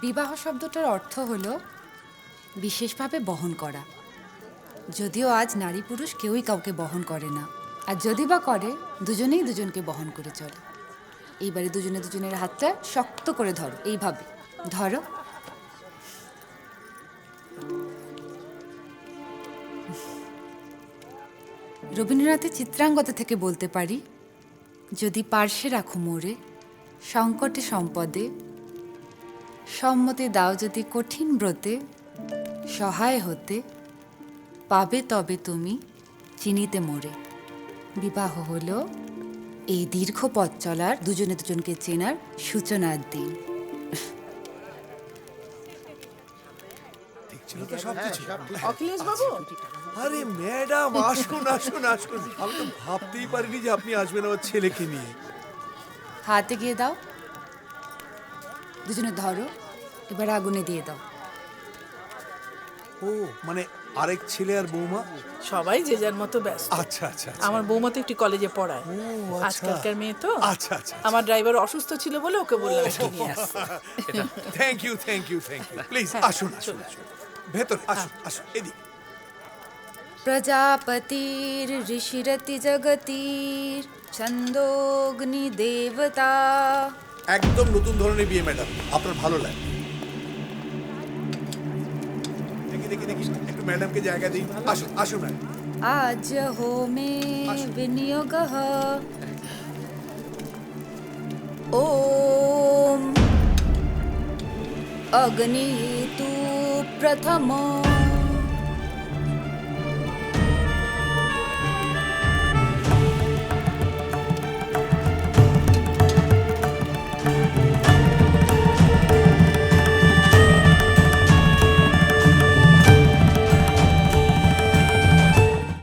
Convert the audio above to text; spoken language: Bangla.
বিবাহ শব্দটার অর্থ হলো বিশেষভাবে বহন করা। যদিও আজ নারী পুরুষ কেউই কাউকে বহন করে না, আর যদি বা করে দুজনেই দুজনকে বহন করে চলে। এইবারে দুজনে দুজনের হাতটা শক্ত করে ধরো, এইভাবে ধরো। রবীন্দ্রনাথের চিত্রাঙ্গদা থেকে বলতে পারি, যদি পার্শ্বে রাখো মোরে সংকটে সম্পদে, সম্মতি দাও যদি কঠিন ব্রতে, সহায় হতে পাবে তবে তুমি চিনিতে মোরে। বিবাহ হলো এই দীর্ঘ পথ চলার, দুজনে দুজনকে চেনার সূচনার দিন। ছিল তো সবকিছু। অখিলেশ বাবু, আরে ম্যাডাম, আসুন আসুন আসুন। আমি তো ভাবতেই পারিনি যে আপনি আসবেন আমার ছেলেকে নিয়ে। হাতে গিয়ে দাও, দুজনে ধরো, এবার আগুনে দিয়ে দাও। ও মানে আরেক ছেলে আর বৌমা? সবাই যে যার মতো ব্যস্ত। আচ্ছা আচ্ছা আমার বৌমা তো একটি কলেজে পড়ায়। ও, আচ্ছা। আজকালকার মেয়ে তো। আচ্ছা আচ্ছা। আমার ড্রাইভার অসুস্থ ছিল বলে ওকে বললাম একটু নিয়ে আসতে। Thank you thank you thank you. Please আসুন আসুন আসুন, ভেতরে আসুন আসুন, এদিক। প্রজাপতির ঋষিরতি জগতির ছন্দোগ্নি দেবতা। একদম নতুন ধরনের বিয়ে ম্যাডাম, আপনার ভালো লাগে। দেখি দেখি দেখি, একটু ম্যাডামকে জায়গা দিন। আসুন আসুন ম্যাডাম। আজ হোমে বিনিয়োগঃ ওম অগ্নিতু প্রথমো